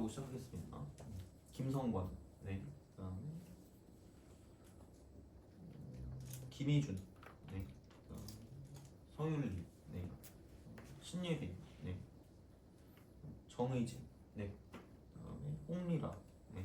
가지고 시작하겠습니다. 김성권, 네. 그다음에 김희준, 네. 서윤리, 네. 신예빈, 네. 정의진, 네. 그다음에 홍미라, 네.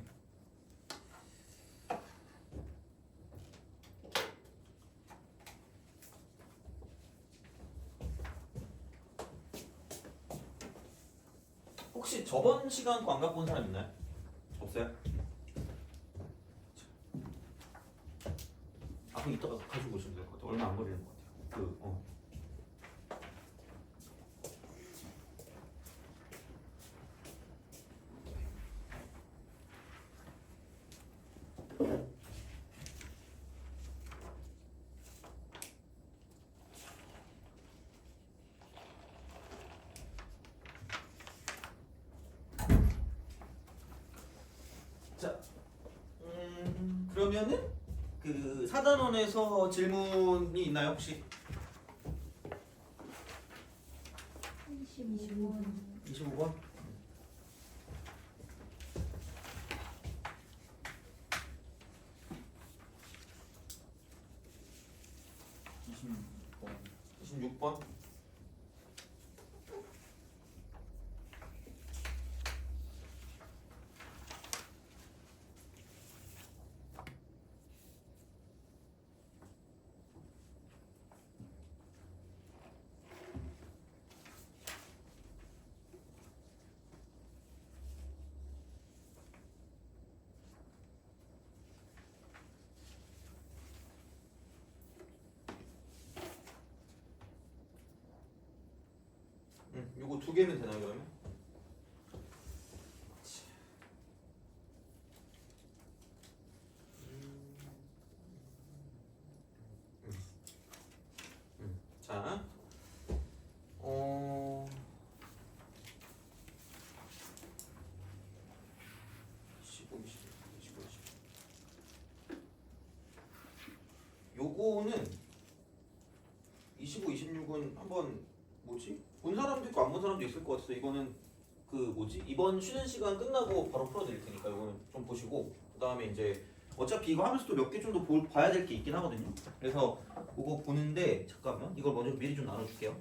혹시 저번 시간 거 안 갖고 온 사람 있나요? 없어요? 아, 그럼 이따가 가지고 오시면 될 것 같아요. 얼마 안 걸리는 것 같아요. 자, 그러면은 그 4단원에서 질문이 있나요 혹시? 25번. 25번? (26번) 26번? 요거 두 개면 되나요 그러면? 자, 15, 20, 25, 20. 요거는 25, 26은 한번 뭐지? 본 사람도 있고 안 본 사람도 있을 것 같아서 이거는 그 뭐지? 이번 쉬는 시간 끝나고 바로 풀어드릴 테니까 이거는 좀 보시고 그 다음에 이제 어차피 이거 하면서 또 몇 개 좀 더 봐야 될 게 있긴 하거든요. 그래서 그거 보는데 잠깐만 이걸 먼저 미리 좀 나눠줄게요.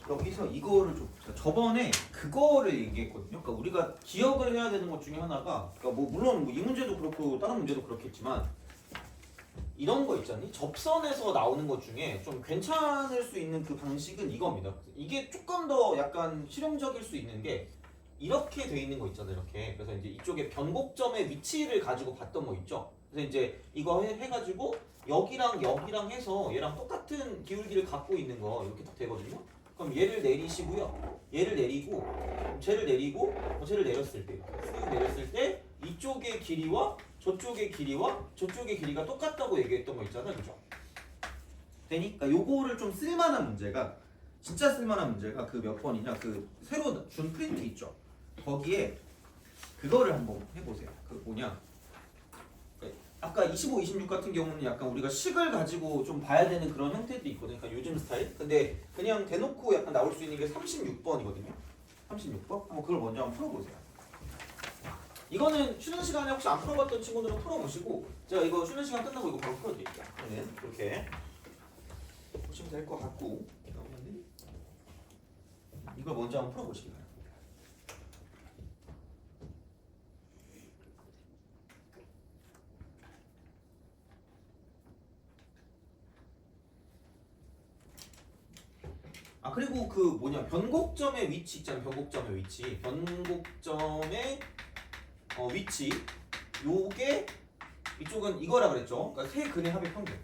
여기서 이거를 좀 저번에 그거를 얘기했거든요. 그러니까 우리가 기억을 해야 되는 것 중에 하나가 그러니까 뭐 물론 이 문제도 그렇고 다른 문제도 그렇겠지만 이런 거 있잖니? 접선에서 나오는 것 중에 좀 괜찮을 수 있는 그 방식은 이겁니다. 이게 조금 더 약간 실용적일 수 있는 게 이렇게 돼 있는 거 있잖아요. 이렇게. 그래서 이제 이쪽에 변곡점의 위치를 가지고 봤던 거 있죠. 그래서 이제 이거 해가지고 여기랑 여기랑 해서 얘랑 똑같은 기울기를 갖고 있는 거 이렇게 딱 되거든요. 그럼 얘를 내리시고요. 얘를 내리고 쟤를 내리고 쟤를 내렸을 때 이렇게 쓱 내렸을 때 이쪽의 길이와 저쪽의 길이와 저쪽의 길이가 똑같다고 얘기했던 거 있잖아요. 그죠? 되니까 요거를 좀 쓸만한 문제가 진짜 쓸만한 문제가 그 몇 번이냐 그 새로 준 프린트 있죠. 거기에 그거를 한번 해보세요. 그 뭐냐 아까 25, 26 같은 경우는 약간 우리가 식을 가지고 좀 봐야 되는 그런 형태들이 있거든요. 그러니까 요즘 스타일. 근데 그냥 대놓고 약간 나올 수 있는 게 36번이거든요. 36번? 한번 그걸 먼저 한번 풀어보세요. 이거는 쉬는 시간에 혹시 안 풀어봤던 친구들은 풀어보시고 제가 이거 쉬는 시간 끝나고 이거 바로 풀어드릴게요. 그러면 이렇게 보시면 될 것 같고 그러면은 이걸 먼저 한번 풀어보시기 바랍니다. 아 그리고 그 뭐냐 변곡점의 위치 있잖아요. 변곡점의 위치 변곡점의 위치 요게 이쪽은 이거라 그랬죠. 그러니까 세 근의 합의 평균.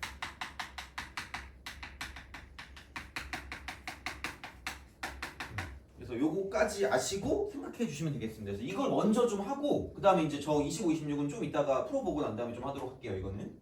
그래서 요거까지 아시고 생각해 주시면 되겠습니다. 그래서 이걸 먼저 좀 하고 그 다음에 이제 저 25, 26은 좀 이따가 풀어보고 난 다음에 좀 하도록 할게요. 이거는.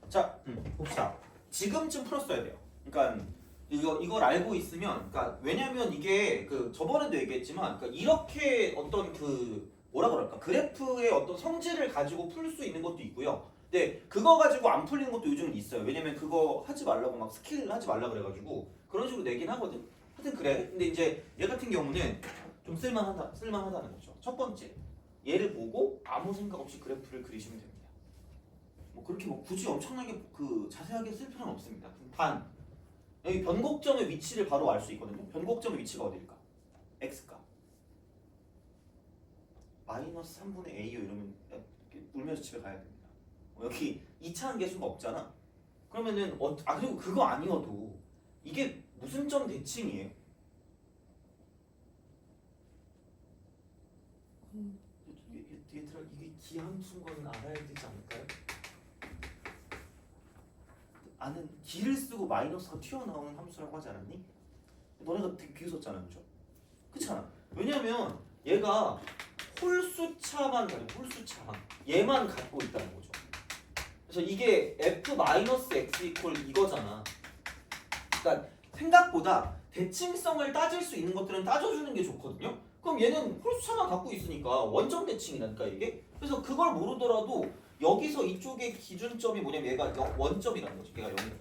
자, 봅시다. 지금쯤 풀었어야 돼요. 그러니까 이걸 알고 있으면, 그러니까 왜냐면 이게 그 저번에도 얘기했지만, 그러니까 이렇게 어떤 그 뭐라 그럴까 그래프의 어떤 성질을 가지고 풀 수 있는 것도 있고요. 근데 그거 가지고 안 풀리는 것도 요즘은 있어요. 왜냐면 그거 하지 말라고 막 스킬 하지 말라 그래가지고 그런 식으로 내긴 하거든. 하여튼 그래. 근데 이제 얘 같은 경우는 좀 쓸만하다는 거죠. 첫 번째, 얘를 보고 아무 생각 없이 그래프를 그리시면 됩니다. 뭐 그렇게 뭐 굳이 엄청나게 그 자세하게 쓸 필요는 없습니다. 단 여기 변곡점의 위치를 바로 알 수 있거든요. 변곡점의 위치가 어딜까? x가 마이너스 3분의 a요 이러면 울면서 집에 가야 됩니다. 여기 이차한 개수가 없잖아. 그러면은 그리고 그거 아니어도 이게 무슨 점 대칭이에요? 얘들아 이게 기함수인 건 알아야 되지 않을까요? 아는 기를 쓰고 마이너스가 튀어나오는 함수라고 하지 않았니? 너네가 되게 비웃었잖아, 그죠? 그렇잖아. 왜냐면 얘가 홀수차만 가지고 홀수차만 얘만 갖고 있다는 거죠. 그래서 이게 f-x 이거잖아. 그러니까 생각보다 대칭성을 따질 수 있는 것들은 따져주는 게 좋거든요. 그럼 얘는 홀수차만 갖고 있으니까 원점 대칭이라니까 이게. 그래서 그걸 모르더라도 여기서 이쪽의 기준점이 뭐냐면 얘가 원점이라는 거죠. 얘가 0이라는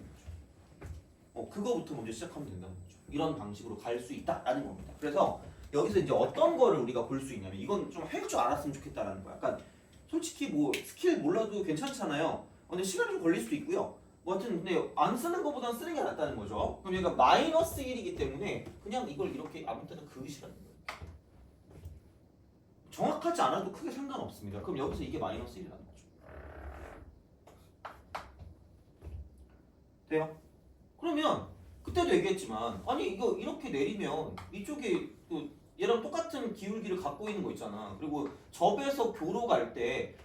거죠. 그거부터 먼저 시작하면 된다는 거죠. 이런 방식으로 갈 수 있다라는 겁니다. 그래서 여기서 이제 어떤 거를 우리가 볼 수 있냐면 이건 좀 할 줄 알았으면 좋겠다라는 거야. 약간 솔직히 뭐 스킬 몰라도 괜찮잖아요. 근데 시간이 좀 걸릴 수도 있고요. 뭐 하여튼 근데 안 쓰는 것보단 쓰는 게 낫다는 거죠. 그럼 얘가 마이너스 1이기 때문에 그냥 이걸 이렇게 아무 때나 그으시라는 거예요. 정확하지 않아도 크게 상관없습니다. 그럼 여기서 이게 마이너스 1이라는 거죠. 돼요? 그러면 그때도 얘기했지만 아니 이거 이렇게 내리면 이쪽에 그 얘랑 똑같은 기울기를 갖고 있는 거 있잖아. 그리고 접에서 교로 갈 때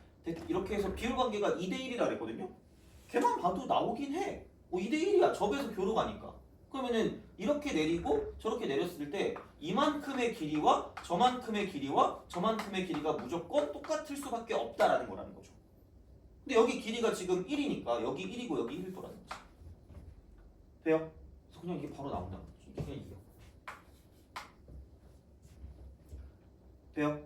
이렇게 해서 비율 관계가 2대1이라 그랬거든요. 걔만 봐도 나오긴 해. 2대1이야. 접에서 교로 가니까. 그러면은 이렇게 내리고 저렇게 내렸을 때 이만큼의 길이와 저만큼의 길이와 저만큼의 길이가 무조건 똑같을 수밖에 없다라는 거라는 거죠. 근데 여기 길이가 지금 1이니까 여기 1이고 여기 1일 거라는 거죠. 돼요? 그래서 그냥 이게 바로 나온다는 거죠. 이게 그냥 2요. 돼요?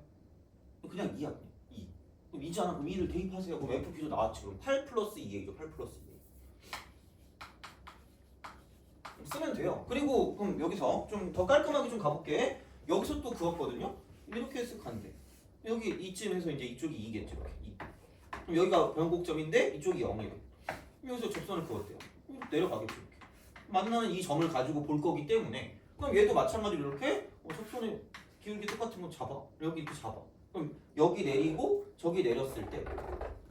그냥 2야. 그냥 2. 그럼 2잖아. 그럼 2를 대입하세요. 그럼 FP도 나왔지. 그럼 8 플러스 2예요. 8 플러스 2. 쓰면 돼요. 그리고 그럼 여기서 좀 더 깔끔하게 좀 가볼게. 여기서 또 그었거든요. 이렇게 해서 간대. 여기 이쯤에서 이제 이쪽이 2겠죠. 이렇게 2. 그럼 여기가 변곡점인데 이쪽이 0이에요. 여기서 접선을 그었대요. 내려가겠죠. 이렇게. 만나는 이 점을 가지고 볼 거기 때문에 그럼 얘도 마찬가지로 이렇게 접선의 기울기 똑같은 거 잡아. 여기 이렇게 잡아. 그럼 여기 내리고 저기 내렸을 때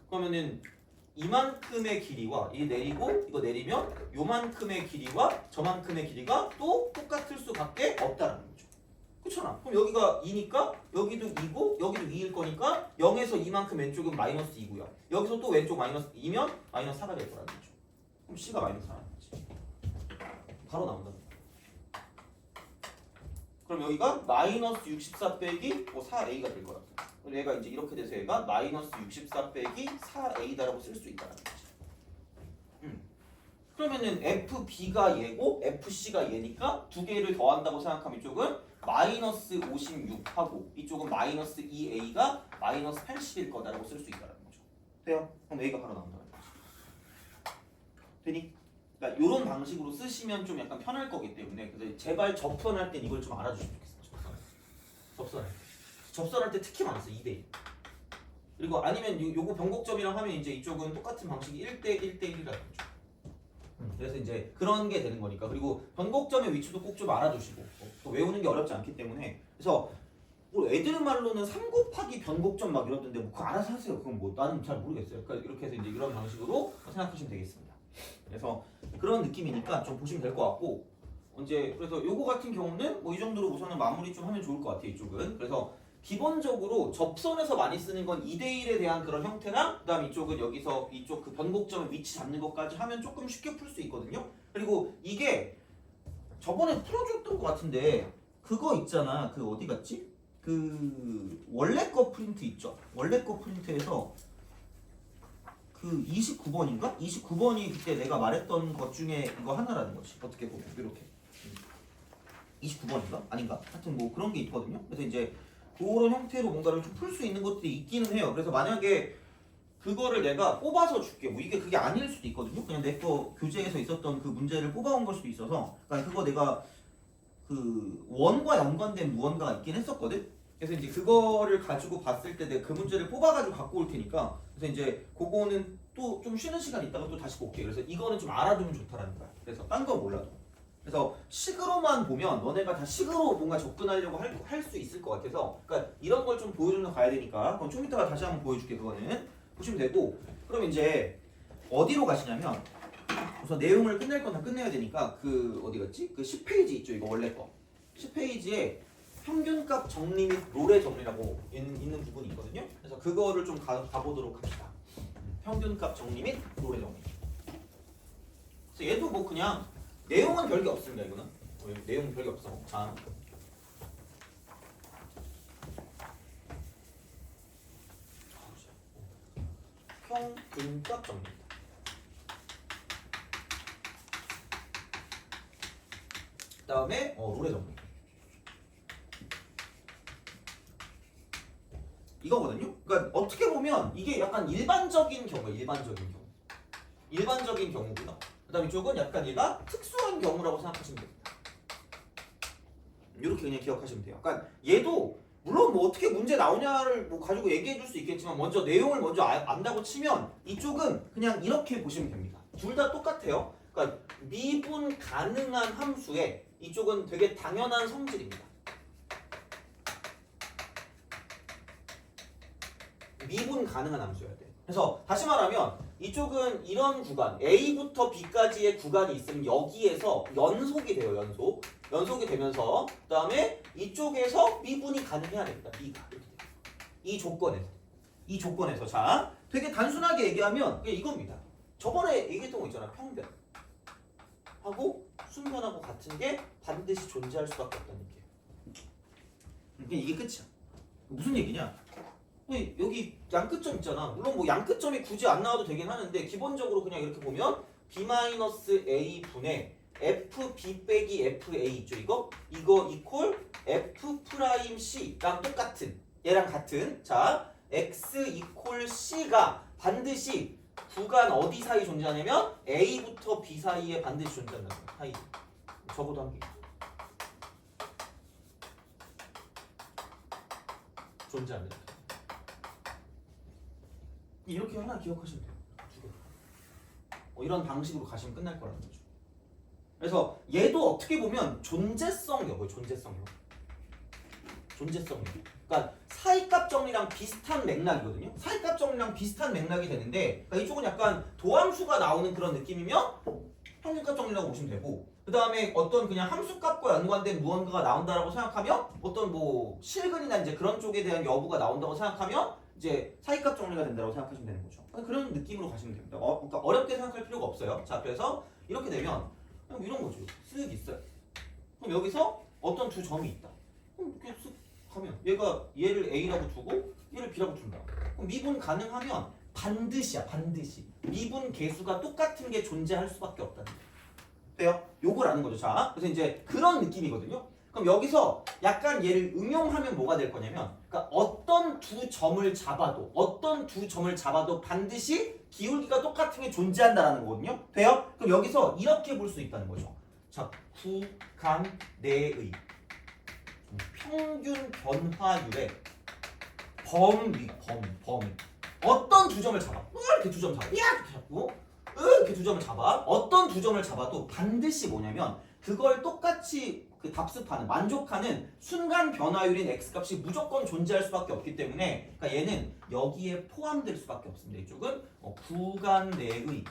그러면은 이만큼의 길이와 이 내리고 이거 내리면 요만큼의 길이와 저만큼의 길이가 또 똑같을 수밖에 없다라는 거죠. 그렇잖아. 그럼 여기가 2니까 여기도 2고 여기도 2일 거니까 0에서 이만큼 왼쪽은 마이너스 2고요. 여기서 또 왼쪽 마이너스 2면 마이너스 4가 될 거라는 거죠. 그럼 C가 마이너스 4라는 거지. 바로 나온다는 거야. 그럼 여기가 마이너스 64 빼기 4A가 될 거라고. 얘가 이제 이렇게 돼서 얘가 마이너스 64 빼기 4A다라고 쓸 수 있다는 거지. 그러면은 FB가 얘고 FC가 얘니까 두 개를 더한다고 생각하면 이쪽은 마이너스 56하고 이쪽은 마이너스 2A가 마이너스 80일 거다라고 쓸 수 있다는 거죠. 돼요? 그럼 A가 바로 나온다는 거지. 되니? 그러니까 이런 방식으로 쓰시면 좀 약간 편할 거기 때문에 그래서 제발 접선할 땐 이걸 좀 알아주시면 좋겠어요. 접선할 때. 접선할 때 특히 많았어. 2대1. 그리고 아니면 요거 변곡점이랑 하면 이제 이쪽은 똑같은 방식이 1대1이라는 거죠. 그래서 이제 그런 게 되는 거니까. 그리고 변곡점의 위치도 꼭 좀 알아주시고 또 외우는 게 어렵지 않기 때문에 그래서 뭐 애들 말로는 3 곱하기 변곡점 막 이러던데 뭐 그거 알아서 하세요. 그건 뭐 나는 잘 모르겠어요. 그러니까 이렇게 해서 이제 이런 방식으로 생각하시면 되겠습니다. 그래서 그런 느낌이니까 좀 보시면 될 것 같고 이제 그래서 요거 같은 경우는 뭐 이 정도로 우선은 마무리 좀 하면 좋을 것 같아요. 이쪽은. 그래서 기본적으로 접선에서 많이 쓰는 건 2대1에 대한 그런 형태랑 그 다음 이쪽은 여기서 이쪽 그 변곡점의 위치 잡는 것까지 하면 조금 쉽게 풀 수 있거든요. 그리고 이게 저번에 풀어줬던 것 같은데 그거 있잖아. 그 어디 갔지? 그 원래 거 프린트 있죠. 원래 거 프린트에서 그 그 29번인가? 29번이 그때 내가 말했던 것 중에 이거 하나라는 거지. 어떻게 보면 이렇게 29번인가? 아닌가? 하여튼 뭐 그런 게 있거든요. 그래서 이제 그런 형태로 뭔가를 좀 풀 수 있는 것들이 있기는 해요. 그래서 만약에 그거를 내가 뽑아서 줄게. 뭐 이게 그게 아닐 수도 있거든요. 그냥 내 거 교재에서 있었던 그 문제를 뽑아온 걸 수도 있어서. 그러니까 그거 내가 그 원과 연관된 무언가가 있긴 했었거든. 그래서 이제 그거를 가지고 봤을 때 내가 그 문제를 뽑아가지고 갖고 올 테니까. 그래서 이제 그거는 또 좀 쉬는 시간 있다가 또 다시 볼게. 그래서 이거는 좀 알아두면 좋다라는 거야. 그래서 딴 거 몰라도. 그래서 식으로만 보면 너네가 다 식으로 뭔가 접근하려고 할 수 있을 것 같아서. 그러니까 이런 걸 좀 보여주면서 가야 되니까. 그럼 좀 이따가 다시 한번 보여줄게. 그거는 보시면 되고. 그럼 이제 어디로 가시냐면. 우선 내용을 끝낼 건 다 끝내야 되니까 그 어디 갔지? 그 10페이지 있죠. 이거 원래 거. 10페이지에 평균값 정리 및 롤의 정리라고 있는 부분이 있거든요. 그래서 그거를 좀 가보도록 합시다. 평균값 정리 및 롤의 정리. 그래서 얘도 뭐 그냥 내용은 별게 없습니다. 이거는 내용은 별게 없어. 자, 평균값 정리. 그다음에 롤의 정리. 이거거든요. 그러니까 어떻게 보면 이게 약간 일반적인 경우예요. 일반적인 경우고요. 그다음에 이쪽은 약간 얘가 특수한 경우라고 생각하시면 됩니다. 이렇게 그냥 기억하시면 돼요. 그러니까 얘도 물론 뭐 어떻게 문제 나오냐를 뭐 가지고 얘기해 줄 수 있겠지만 먼저 내용을 먼저 안다고 치면 이쪽은 그냥 이렇게 보시면 됩니다. 둘 다 똑같아요. 그러니까 미분 가능한 함수에 이쪽은 되게 당연한 성질입니다. 미분 가능한 함수여야 돼. 그래서 다시 말하면 이쪽은 이런 구간 A부터 B까지의 구간이 있으면 여기에서 연속이 돼요. 연속이 되면서 그 다음에 이쪽에서 미분이 가능해야 됩니다. B가 이렇게 돼요. 이 조건에서 자 되게 단순하게 얘기하면 이겁니다. 저번에 얘기했던 거 있잖아. 평변 하고 순변하고 같은 게 반드시 존재할 수밖에 없다는 얘기예요. 이게 끝이야. 무슨 얘기냐? 여기 양끝점 있잖아. 물론 뭐 양끝점이 굳이 안 나와도 되긴 하는데 기본적으로 그냥 이렇게 보면 B-A 분의 FB 빼기 FA 있죠. 이거 이퀄 F'C랑 똑같은 얘랑 같은 자 X 이퀄 C가 반드시 구간 어디 사이 존재하냐면 A부터 B 사이에 반드시 존재한다는 거야. 사이 적어도 한 개 존재합니다. 이렇게 하나 기억하시면 돼요. 두 개. 이런 방식으로 가시면 끝날 거라는 거죠. 그래서 얘도 어떻게 보면 존재성이요. 존재성이요. 그러니까 사이값 정리랑 비슷한 맥락이거든요. 사이값 정리랑 비슷한 맥락이 되는데 그러니까 이쪽은 약간 도함수가 나오는 그런 느낌이면 평균값 정리라고 보시면 되고 그 다음에 어떤 그냥 함수값과 연관된 무언가가 나온다라고 생각하면 어떤 뭐 실근이나 이제 그런 쪽에 대한 여부가 나온다고 생각하면 이제 사이값 정리가 된다고 생각하시면 되는 거죠. 그런 느낌으로 가시면 됩니다. 그러니까 어렵게 생각할 필요가 없어요. 자, 그래서 이렇게 되면 그냥 이런 거죠. 쓱 있어요. 그럼 여기서 어떤 두 점이 있다. 그럼 이렇게 쓱 하면 얘를 A라고 두고 얘를 B라고 둔다. 그럼 미분 가능하면 반드시 미분 계수가 똑같은 게 존재할 수밖에 없다는 거예요. 돼요? 요걸 아는 거죠. 자, 그래서 이제 그런 느낌이거든요. 그럼 여기서 약간 얘를 응용하면 뭐가 될 거냐면 그러니까 어떤 두 점을 잡아도 반드시 기울기가 똑같은 게 존재한다라는 거거든요. 돼요? 그럼 여기서 이렇게 볼 수 있다는 거죠. 자, 구간 내의 평균 변화율의 범위 어떤 두 점을 잡아 이렇게 두 점 잡아 이렇게 잡고 이렇게 두 점을 잡아 어떤 두 점을 잡아도 반드시 뭐냐면 그걸 똑같이 그 답습하는 만족하는 순간 변화율인 x값이 무조건 존재할 수밖에 없기 때문에 그러니까 얘는 여기에 포함될 수밖에 없습니다. 이쪽은 구간 내의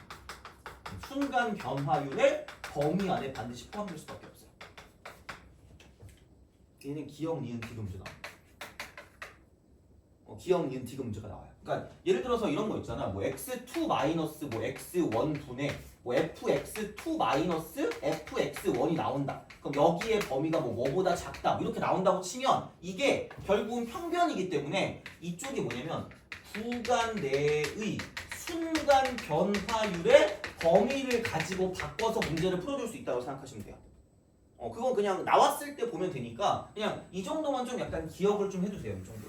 순간 변화율의 범위 안에 반드시 포함될 수밖에 없어요. 얘는 기억, 니은, 디귿 문제 나와요. 기억, 니은, 디귿 문제가 나와요. 그러니까 예를 들어서 이런 거 있잖아. 뭐 x2 마이너스 뭐 x1 분의 뭐 fx2 마이너스 fx1이 나온다. 그럼 여기에 범위가 뭐보다 작다. 뭐 이렇게 나온다고 치면 이게 결국은 평변이기 때문에 이쪽이 뭐냐면 구간 내의 순간 시간 변화율의 범위를 가지고 바꿔서 문제를 풀어줄 수 있다고 생각하시면 돼요. 그건 그냥 나왔을 때 보면 되니까 그냥 이 정도만 좀 약간 기억을 좀 해주세요. 이 정도.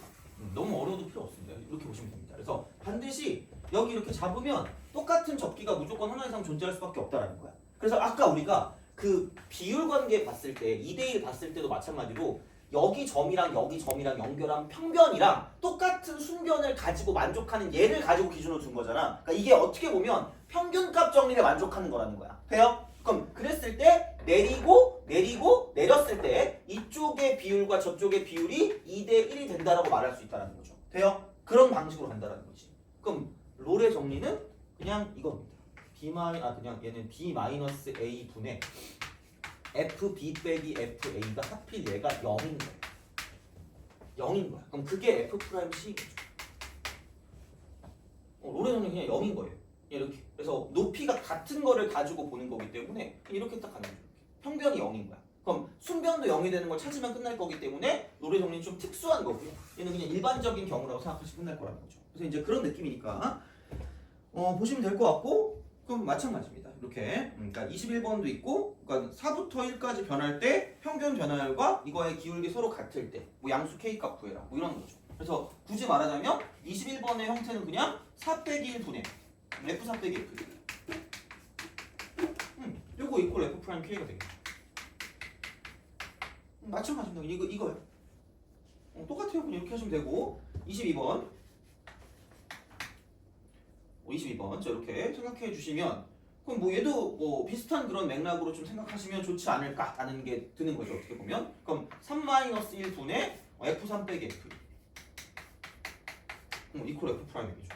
너무 어려워도 필요 없습니다. 이렇게 보시면 됩니다. 그래서 반드시 여기 이렇게 잡으면 똑같은 접기가 무조건 하나 이상 존재할 수밖에 없다라는 거야. 그래서 아까 우리가 그 비율 관계 봤을 때 2대1 봤을 때도 마찬가지로 여기 점이랑 연결한 평변이랑 똑같은 순변을 가지고 만족하는 얘를 가지고 기준으로 둔 거잖아. 그러니까 이게 어떻게 보면 평균값 정리에 만족하는 거라는 거야. 돼요? 그럼 그랬을 때 내리고 내렸을 때 이쪽의 비율과 저쪽의 비율이 2대1이 된다라고 말할 수 있다는 거죠. 돼요? 그런 방식으로 간다는 거지. 그럼 롤의 정리는 그냥 이겁니다. 그냥 얘는 B-A 분의 FB 빼기 FA가 하필 얘가 0인 거야. 0인 거야. 그럼 그게 F'C거죠. 롤의 정리 그냥 0인 거예요. 이렇게. 그래서 높이가 같은 거를 가지고 보는 거기 때문에 이렇게 딱 가는 거예요. 평변이 0인 거야. 그럼 순변도 0이 되는 걸 찾으면 끝날 거기 때문에 롤의 정리는 좀 특수한 거고요. 얘는 그냥 일반적인 경우라고 생각하시면 끝날 거라는 거죠. 그래서 이제 그런 느낌이니까 보시면 될 것 같고 그럼 마찬가지입니다. 이렇게 그러니까 21번도 있고 그러니까 4부터 1까지 변할 때 평균 변화율과 이거의 기울기 서로 같을 때 뭐 양수 K값 구해라 뭐 이런 거죠. 그래서 굳이 말하자면 21번의 형태는 그냥 4 빼기 1 분의 F4 빼기 F 요거 이퀄 F 프라임 K가 되겠죠. 마찬가지입니다. 이거요. 똑같아요. 그냥 이렇게 하시면 되고 22번 자 이렇게 생각해 주시면 그럼 뭐 얘도 뭐 비슷한 그런 맥락으로 좀 생각하시면 좋지 않을까라는 게 드는 거죠. 어떻게 보면 그럼 3-1 분의 F3 빼기 F 이퀄 F 프라임이죠.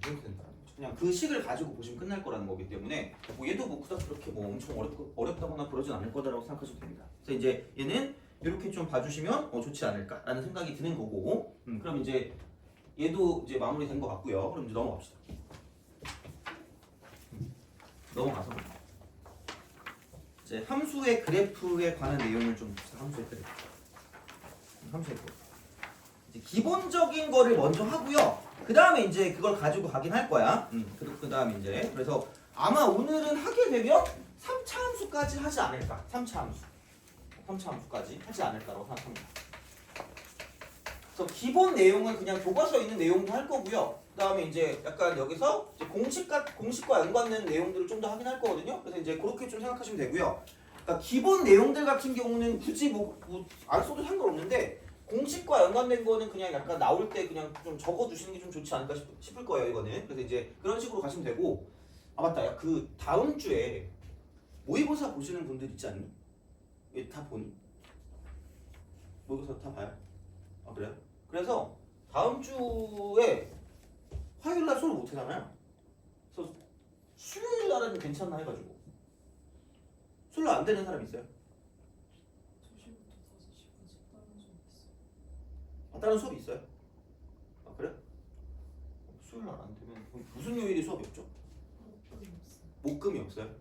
이렇게 된다는 거죠. 그냥 그 식을 가지고 보시면 끝날 거라는 거기 때문에 뭐 얘도 뭐 그닥 그렇게 뭐 엄청 어렵다거나 그러진 않을 거다라고 생각하셔도 됩니다. 그래서 이제 얘는 이렇게 좀 봐주시면 좋지 않을까라는 생각이 드는 거고 그럼 이제 얘도 이제 마무리된 것 같고요. 그럼 이제 넘어갑시다. 넘어가서 이제 함수의 그래프에 관한 내용을 좀 봅시다. 함수의 그래프. 이제 기본적인 거를 먼저 하고요. 그 다음에 이제 그걸 가지고 가긴 할 거야. 그 다음에 이제 그래서 아마 오늘은 하게 되면 3차 함수까지 하지 않을까. 3차 함수까지 하지 않을까라고 생각합니다. 그래서 기본 내용은 그냥 교과서에 있는 내용도 할 거고요. 그 다음에 이제 약간 여기서 이제 공식과 연관된 내용들을 좀 더 하긴 할 거거든요. 그래서 이제 그렇게 좀 생각하시면 되고요. 그러니까 기본 내용들 같은 경우는 굳이 안 써도 상관없는데 공식과 연관된 거는 그냥 약간 나올 때 그냥 좀 적어두시는 게 좀 좋지 않을까 싶을 거예요. 이거는. 그래서 이제 그런 식으로 가시면 되고 맞다. 야, 그 다음 주에 모의고사 보시는 분들 있지 않니? 얘 다 보니? 모의고사 다 봐요? 그래요? 그래서 다음 주에 화요일날 수업 못 하잖아요. 그래서 수요일날은 괜찮나 해가지고 수요일 안 되는 사람 있어요? 2시부터 5시까지 다른 수업 있어요. 다른 수업이 있어요? 그래? 수요일날 안 되면 그럼 무슨 요일이 수업이 없죠? 목금이 없어요. 목금이 없어요?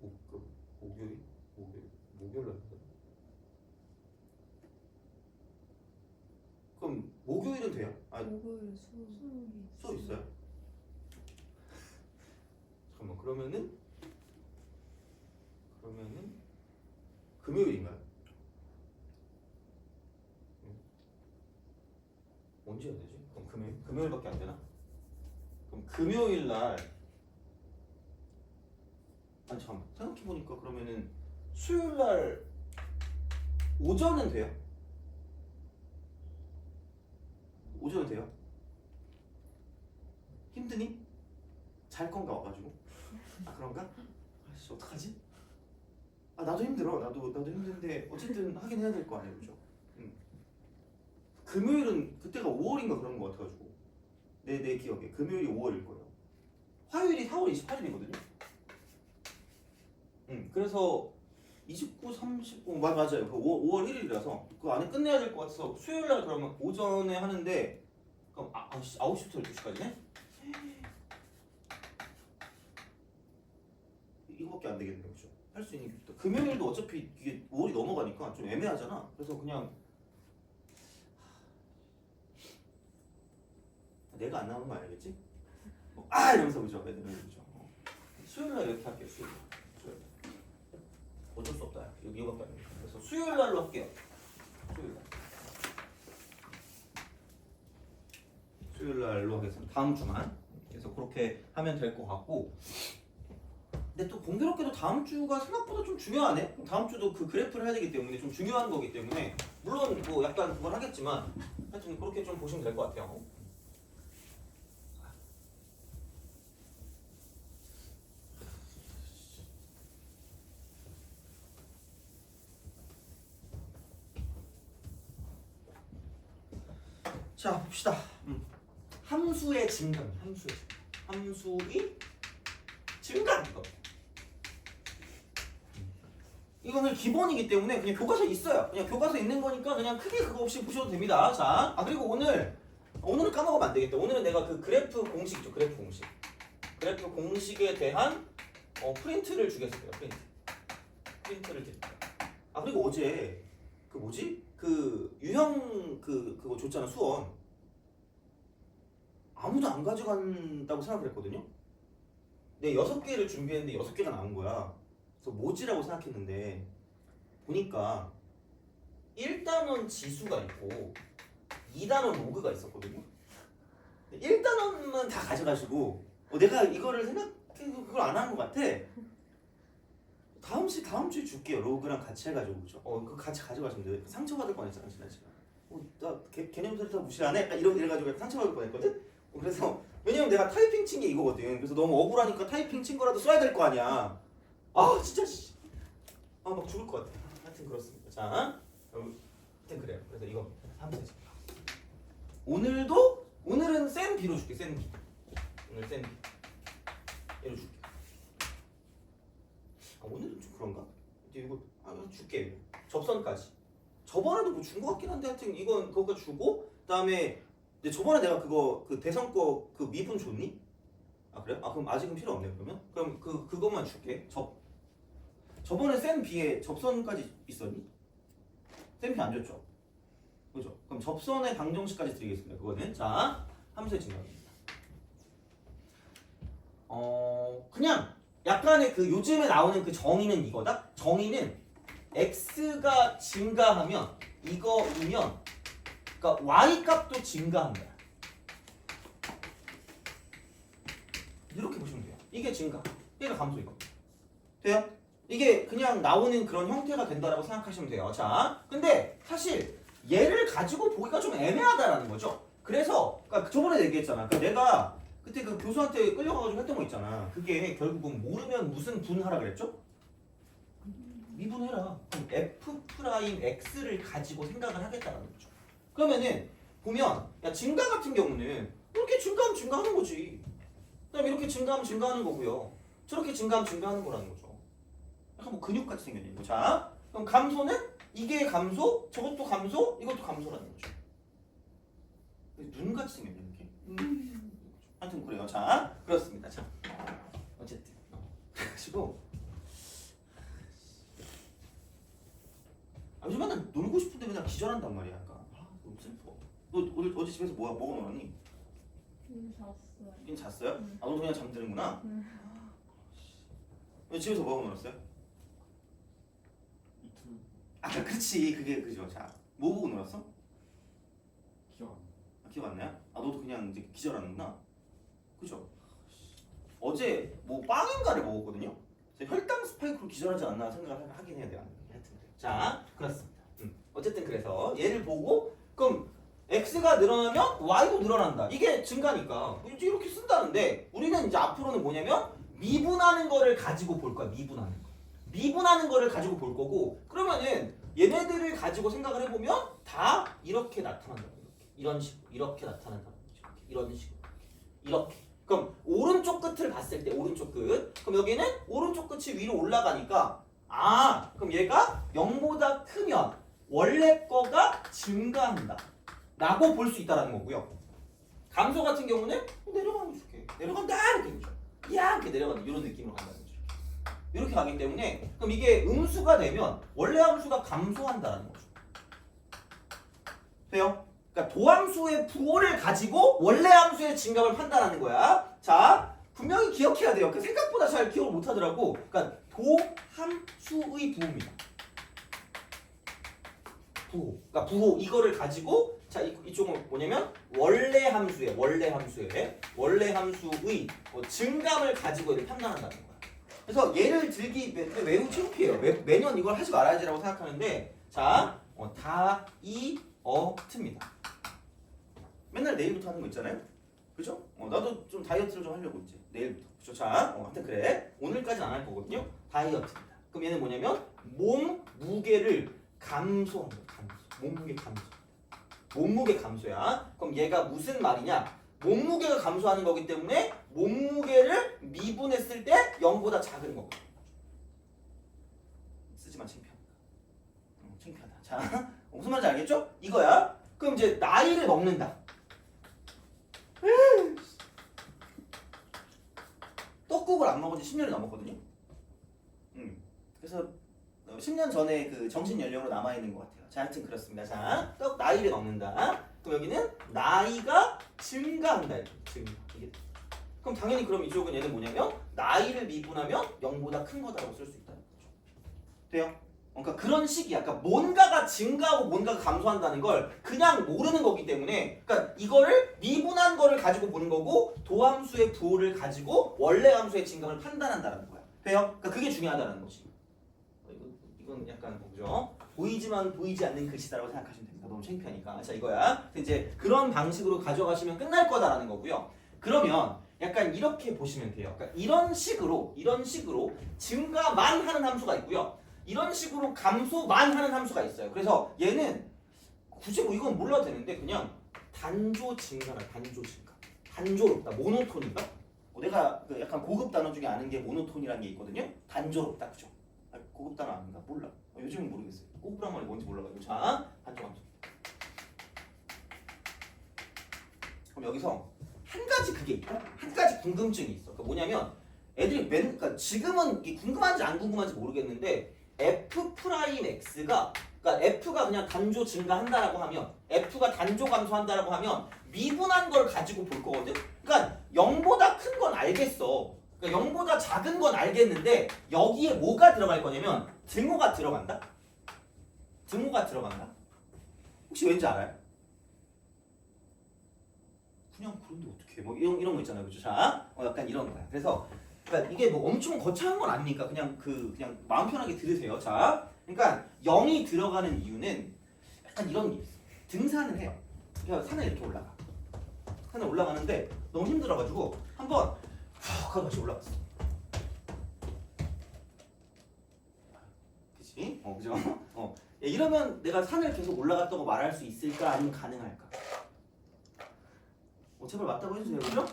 목금 수요일 목요일 날 그럼 목요일은 돼요? 목요일 수업 있어요? 잠깐만 그러면은 금요일인가요? 언제 해야 되지? 그럼 금요일밖에 안 되나? 그럼 금요일 날 잠깐만 생각해 보니까 그러면은 수요일 날 오전은 돼요? 오전은 돼요? 힘드니? 잘 건가 와가지고? 그런가? 아씨 어떡하지? 나도 힘들어. 나도 힘든데 어쨌든 하긴 해야 될 거 아니에요, 그죠? 금요일은 그때가 5월인가 그런 거 같아가지고 내 기억에 금요일이 5월일 거예요. 화요일이 4월 28일이거든요. 그래서 29, 30, 맞아요. 그 5월 1일이라서 그 안에 끝내야 될 것 같아서 수요일 날 그러면 오전에 하는데 그럼 9시부터 12시까지네? 이거밖에 안 되겠네요, 그죠? 할 수 있는 게 없다. 금요일도 어차피 이게 5월이 넘어가니까 좀 애매하잖아. 그래서 그냥 내가 안 나오는 거 알겠지? 이러면서 그죠? 애들은 그죠? 수요일날 이렇게 할게요. 수요일. 어쩔 수 없다. 여기 이거밖에 안 돼. 그래서 수요일날로 할게요. 수요일날. 수요일날로 하겠습니다. 다음 주만. 그래서 그렇게 하면 될 것 같고. 근데 또 공교롭게도 다음 주가 생각보다 좀 중요하네. 다음 주도 그 그래프를 해야 되기 때문에 좀 중요한 거기 때문에 물론 뭐 약간 그걸 하겠지만 하여튼 그렇게 좀 보시면 될 것 같아요. 자 봅시다. 함수의 증감, 함수의 증감 이거. 이거는 기본이기 때문에 그냥 교과서에 있어요. 그냥 교과서에 있는 거니까 그냥 크게 그거 없이 보셔도 됩니다. 자, 그리고 오늘은 까먹으면 안 되겠다. 오늘은 내가 그 그래프 공식 있죠. 그래프 공식에 대한 프린트를 주겠어요. 프린트를 드릴게요. 그리고 어제 그 뭐지? 그 유형 그거 줬잖아. 수원. 아무도 안 가져간다고 생각을 했거든요. 내 6개를 준비했는데 6개가 나온 거야. 그래서 뭐지라고 생각했는데 보니까 1단원 지수가 있고 2단원 로그가 있었거든요. 1단원만 다 가져가시고 내가 이거를 생각해서 그걸 안 한 것 같아. 다음 주에 줄게요. 로그랑 같이 해가지고 그죠? 그거 같이 가져가시면 돼요. 상처받을 뻔했잖아 지난 시간. 나 개념서를 다 무시하네? 약간 이래가지고 상처받을 뻔했거든. 그래서 왜냐면 내가 타이핑 친 게 이거거든. 그래서 너무 억울하니까 타이핑 친 거라도 써야 될 거 아니야. 진짜 막 죽을 것 같아. 하여튼 그렇습니다. 자, 하여튼 그래요. 그래서 이거 3세지. 오늘은 센 B로 줄게. 센 B. 오늘 센 B. 얘로 줄게. 오늘은 좀 그런가? 이거 줄게. 접선까지. 저번에도 뭐 준 거 같긴 한데 하여튼 이건 그거 주고 그다음에 근데 저번에 내가 그 대성 거 그 미분 줬니? 그래? 그럼 아직은 필요 없네 그러면? 그럼 그것만 줄게. 저번에 센 B에 접선까지 있었니? 센 B 안 줬죠? 그죠? 그럼 접선의 방정식까지 드리겠습니다. 그거는 자 함수의 증가입니다. 그냥 약간의 그 요즘에 나오는 그 정의는 이거다. 정의는 x가 증가하면 이거이면 그러니까 y 값도 증가한다. 이렇게 보시면 돼요. 이게 증가, 얘가 감소 이거. 돼요? 이게 그냥 나오는 그런 형태가 된다라고 생각하시면 돼요. 자, 근데 사실 얘를 가지고 보기가 좀 애매하다라는 거죠. 그래서 그러니까 저번에 얘기했잖아. 그러니까 내가 그때 그 교수한테 끌려가가지고 했던 거 있잖아. 그게 결국은 모르면 무슨 분하라 그랬죠? 미분해라. 그럼 F'X를 가지고 생각을 하겠다라는 거죠. 그러면은 보면 야 증가 같은 경우는 이렇게 증가하면 증가하는 거지. 그다음에 이렇게 증가하면 증가하는 거고요. 저렇게 증가하면 증가하는 거라는 거죠. 약간 뭐 근육같이 생겼네. 자, 그럼 감소는 이게 감소, 저것도 감소, 이것도 감소라는 거죠. 눈같이 생겼네 이렇게. 하여튼 그래요. 자, 그렇습니다. 자, 어쨌든 그래가지고 요즘 맨날 놀고 싶은데 맨날 기절한단 말이야. 약간 너무 슬퍼. 너 오늘 어제 집에서 먹어 놀았니? 잤어요. 잤어요? 너도 그냥 잠드는구나. 왜 집에서 먹어 놀았어요? 이틀. 그렇지. 그게 그죠. 자, 뭐 보고 놀았어? 기억 안 나. 기억 안 나요? 너도 그냥 이제 기절하는구나. 그죠? 어제 뭐 빵인가를 먹었거든요. 혈당 스파이크로 기절하지 않나 생각을 하긴 해야 돼요. 하여튼 자, 그렇습니다. 어쨌든 그래서 얘를 보고 그럼 x가 늘어나면 y도 늘어난다. 이게 증가니까 이제 이렇게 쓴다는데 우리는 이제 앞으로는 뭐냐면 미분하는 거를 가지고 볼 거야. 미분하는 거를 가지고 볼 거고 그러면은 얘네들을 가지고 생각을 해보면 다 이렇게 나타난다. 이런 식으로 이렇게 나타난다는 거죠. 이런 식으로 이렇게. 그럼 오른쪽 끝을 봤을 때 오른쪽 끝. 그럼 여기는 오른쪽 끝이 위로 올라가니까 그럼 얘가 0보다 크면 원래 거가 증가한다 라고 볼 수 있다는 거고요. 감소 같은 경우는 내려가는 게 좋게 내려간다 이렇게 되죠. 이렇게 내려가는 이런 느낌으로 간다는 거죠. 이렇게 가기 때문에 그럼 이게 음수가 되면 원래 함수가 감소한다는 거죠. 돼요? 그러니까 도함수의 부호를 가지고 원래 함수의 증감을 판단하는 거야. 자, 분명히 기억해야 돼요. 그 생각보다 잘 기억을 못 하더라고. 그러니까 도함수의 부호입니다. 부호. 그러니까 부호 이거를 가지고 자, 이쪽은 뭐냐면 원래 함수의 증감을 가지고 이를 판단한다는 거야. 그래서 얘를 들기 매우 창피해요. 매년 이걸 하지 말아야지라고 생각하는데 자, 다이어트입니다. 맨날 내일부터 하는 거 있잖아요. 그죠? 나도 좀 다이어트를 좀 하려고 이제 내일부터. 그죠? 자, 하여튼 그래. 오늘까지는 안 할 거거든요. 다이어트입니다. 그럼 얘는 뭐냐면 몸 무게를 감소한 거야. 몸무게 감소. 몸무게 감소야. 그럼 얘가 무슨 말이냐? 몸무게가 감소하는 거기 때문에 몸무게를 미분했을 때 0보다 작은 거거든. 쓰지만 창피하다. 창피하다. 자, 무슨 말인지 알겠죠? 이거야. 그럼 이제 나이를 먹는다. 떡국을 안 먹은 지 10년이 넘었거든요. 그래서 10년 전에 그 정신 연령으로 남아 있는 것 같아요. 자, 하여튼 그렇습니다. 자, 나이를 먹는다. 그럼 여기는 나이가 증가한다. 증가. 이게. 그럼 당연히 그럼 이쪽은 얘는 뭐냐면 나이를 미분하면 0보다 큰 거다라고 쓸 수 있다는 거죠. 돼요? 그러니까 그런 식이야. 그러니까 뭔가가 증가하고 뭔가가 감소한다는 걸 그냥 모르는 거기 때문에 그러니까 이거를 미분한 거를 가지고 보는 거고 도함수의 부호를 가지고 원래 함수의 증감을 판단한다는 거야. 돼요? 그러니까 그게 중요하다는 거지. 이건 약간 뭐죠? 보이지만 보이지 않는 글씨다라고 생각하시면 됩니다. 너무 창피하니까. 자, 이거야. 이제 그런 방식으로 가져가시면 끝날 거다라는 거고요. 그러면 약간 이렇게 보시면 돼요. 그러니까 이런 식으로 증가만 하는 함수가 있고요. 이런 식으로 감소만 하는 함수가 있어요. 그래서 얘는 굳이 뭐 이건 몰라도 되는데 그냥 단조 증가라. 단조 증가. 단조롭다. 모노톤인가? 내가 그 약간 고급 단어 중에 아는 게 모노톤이라는 게 있거든요. 단조롭다. 그죠? 고급 단어 아닌가? 몰라. 요즘은 모르겠어요. 고급란 말이 뭔지 몰라가지고. 자, 단조 감소. 그럼 여기서 한 가지 그게 있고 한 가지 궁금증이 있어. 그러니까 뭐냐면 애들이 그러니까 지금은 이게 궁금한지 안 궁금한지 모르겠는데 f 프라임 x가 그러니까 f가 그냥 단조 증가한다라고 하면 f가 단조 감소한다라고 하면 미분한 걸 가지고 볼 거거든. 그러니까 0보다 큰 건 알겠어. 그러니까 0보다 작은 건 알겠는데 여기에 뭐가 들어갈 거냐면 등호가 들어간다. 등호가 들어간다. 혹시 왠지 알아요? 그냥 그런데 어떻게 뭐 이런 거 있잖아요, 그죠? 자, 약간 이런 거야. 그래서 그러니까 이게 뭐 엄청 거창한 건 아니니까 그냥 마음 편하게 들으세요. 자, 그러니까 0이 들어가는 이유는 약간 이런 게 있어. 등산을 해요. 그러니까 산에 이렇게 올라가. 산에 올라가는데 너무 힘들어가지고 한번 푹 하고 다시 올라갔어. 그치? 그죠? 이러면 내가 산을 계속 올라갔다고 말할 수 있을까? 아니면 가능할까? 제발 맞다고 해주세요. 그죠?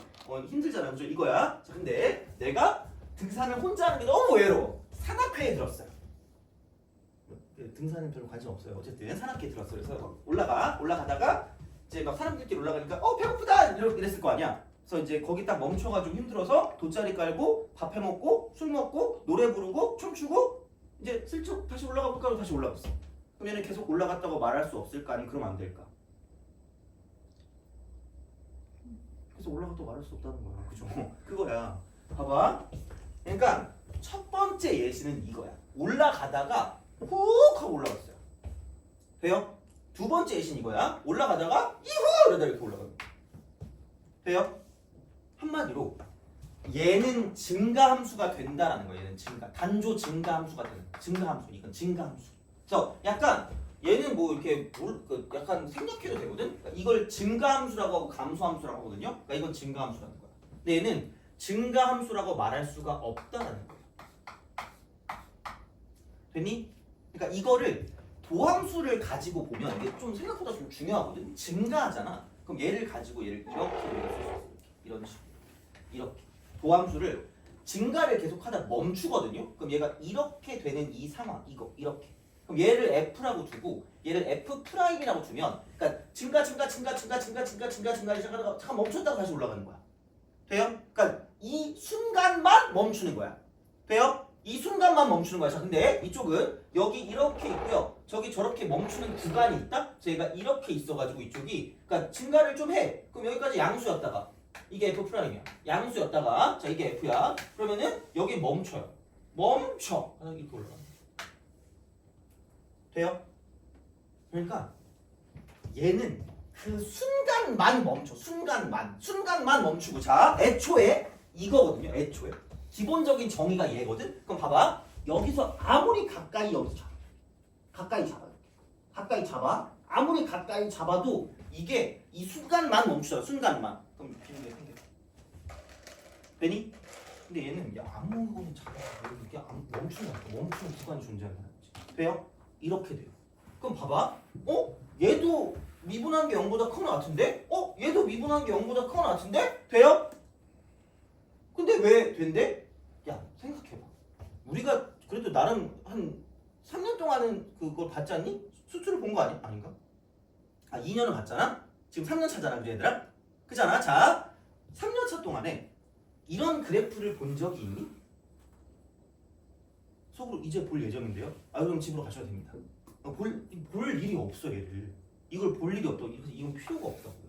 힘들잖아요. 그죠? 이거야. 자, 근데 내가 등산을 혼자 하는 게 너무 외로워. 산악회에 들었어요. 등산은 별로 관심 없어요. 어쨌든 산악회에 들었어요. 그래서 올라가다가 이제 막 사람들끼리 올라가니까 배고프다! 이랬을 거 아니야. 그래서 이제 거기 딱 멈춰가지고 힘들어서 돗자리 깔고 밥 해먹고 술 먹고 노래 부르고 춤추고 이제 슬쩍 다시 올라가 볼까 하고 다시 올라갔어. 그럼 얘는 계속 올라갔다고 말할 수 없을까? 아니면 그러면 안 될까? 그래서 올라갔다고 말할 수 없다는 거야. 그죠? 그거야. 봐봐. 그러니까 첫 번째 예시는 이거야. 올라가다가 훅 하고 올라갔어요. 돼요? 두 번째 예시는 이거야. 올라가다가 이후! 이러다 이렇게 올라가는 거야. 돼요? 한마디로 얘는 증가함수가 된다라는 거예요. 얘는 단조 증가함수가 되는 증가함수. 이건 증가함수. 그래서 약간 얘는 뭐 이렇게 약간 생략해도 되거든. 그러니까 이걸 증가함수라고 하고 감소함수라고 하거든요. 그러니까 이건 증가함수라는 거야. 근데 얘는 증가함수라고 말할 수가 없다라는 거야. 됐니? 그러니까 이거를 도함수를 가지고 보면 이게 좀 생각보다 좀 중요하거든. 증가하잖아. 그럼 얘를 가지고 얘를 이렇게 우리가 쓸 수 있어. 이런 식으로. 이렇게. 도함수를 증가를 계속하다 멈추거든요. 그럼 얘가 이렇게 되는 이 상황, 이렇게. 그럼 얘를 f라고 두고 얘를 f 프라임이라고 두면, 그러니까 증가를 시작하다가 잠깐 멈췄다가 다시 올라가는 거야. 돼요? 그러니까 이 순간만 멈추는 거야. 돼요? 이 순간만 멈추는 거야. 자, 근데 이쪽은 여기 이렇게 있고요. 저기 저렇게 멈추는 구간이 있다? 저희가 이렇게 있어가지고 이쪽이 그러니까 증가를 좀 해. 그럼 여기까지 양수였다가 이게 F'이야. 양수였다가 자 이게 F야. 그러면은 여기 멈춰요. 멈춰. 이렇게 올라가. 돼요? 그러니까 얘는 그 순간만 멈춰. 순간만 멈추고 자 애초에 이거거든요. 애초에 기본적인 정의가 얘거든. 그럼 봐봐. 여기서 아무리 가까이 여기서 잡아. 가까이 잡아. 아무리 가까이 잡아도 이게 이 순간만 멈춰요. 순간만. 그럼 비행기 생겨. 되니? 근데 얘는 야 아무거나 잡아. 이게 멈추는 구간이 존재하는 거지. 돼요? 이렇게 돼요. 그럼 봐봐. 얘도 미분한 게 0보다 큰 거 같은데? 얘도 미분한 게 0보다 큰 거 같은데? 돼요? 근데 왜 된대? 야 생각해봐. 우리가 그래도 나름 한 3년 동안은 그걸 봤지 않니? 수출을 본 거 아니야? 아닌가? 2년을 봤잖아? 지금 3년 차잖아 그지 얘들아? 그잖아? 자 3년 차 동안에 이런 그래프를 본 적이 있니? 속으로 이제 볼 예정인데요? 그럼 집으로 가셔도 됩니다. 볼 일이 없어 얘를. 이걸 볼 일이 없다고. 이건 필요가 없다고요.